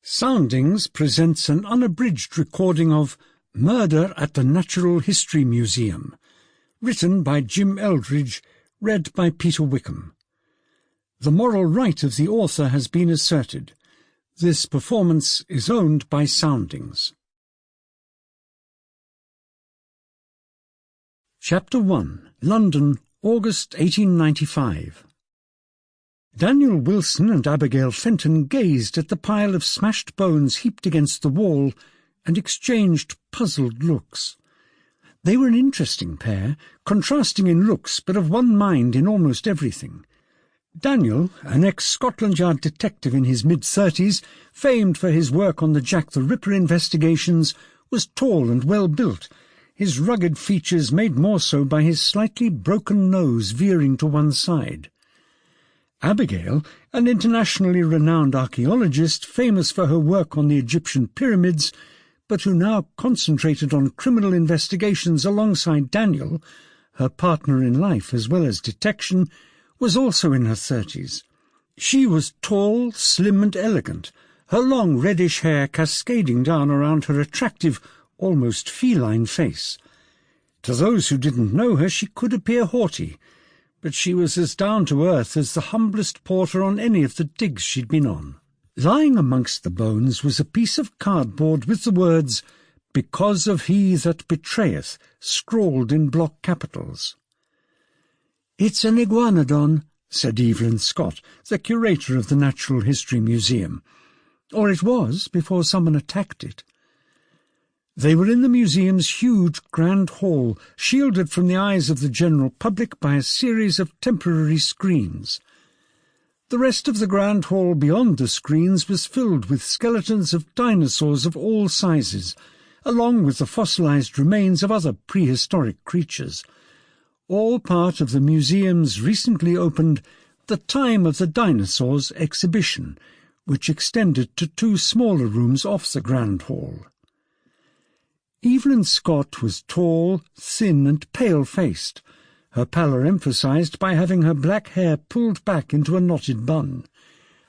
Soundings presents an unabridged recording of Murder at the Natural History Museum, written by Jim Eldridge, read by Peter Wickham. The moral right of the author has been asserted. This performance is owned by Soundings. Chapter 1. London, August 1895. Daniel Wilson and Abigail Fenton gazed at the pile of smashed bones heaped against the wall and exchanged puzzled looks. They were an interesting pair, contrasting in looks but of one mind in almost everything. Daniel, an ex-Scotland Yard detective in his mid-30s, famed for his work on the Jack the Ripper investigations, was tall and well-built, his rugged features made more so by his slightly broken nose veering to one side. Abigail, an internationally renowned archaeologist famous for her work on the Egyptian pyramids, but who now concentrated on criminal investigations alongside Daniel, her partner in life as well as detection, was also in her 30s. She was tall, slim and elegant, her long reddish hair cascading down around her attractive, almost feline face. To those who didn't know her, she could appear haughty, but she was as down-to-earth as the humblest porter on any of the digs she'd been on. Lying amongst the bones was a piece of cardboard with the words, "Because of he that betrayeth," scrawled in block capitals. "It's an iguanodon," said Evelyn Scott, the curator of the Natural History Museum. Or it was, before someone attacked it. They were in the museum's huge grand hall, shielded from the eyes of the general public by a series of temporary screens. The rest of the grand hall beyond the screens was filled with skeletons of dinosaurs of all sizes, along with the fossilised remains of other prehistoric creatures, all part of the museum's recently opened The Time of the Dinosaurs exhibition, which extended to two smaller rooms off the grand hall. Evelyn Scott was tall, thin and pale-faced, her pallor emphasised by having her black hair pulled back into a knotted bun,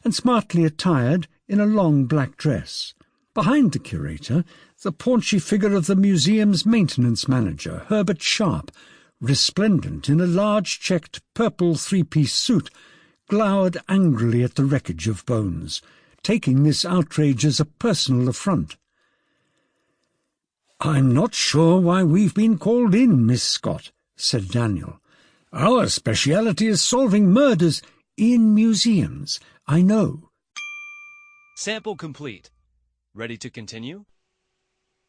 and smartly attired in a long black dress. Behind the curator, the paunchy figure of the museum's maintenance manager, Herbert Sharp, resplendent in a large checked purple three-piece suit, glowered angrily at the wreckage of bones, taking this outrage as a personal affront. "I'm not sure why we've been called in, Miss Scott," said Daniel. "Our speciality is solving murders in museums, I know." Sample complete. Ready to continue?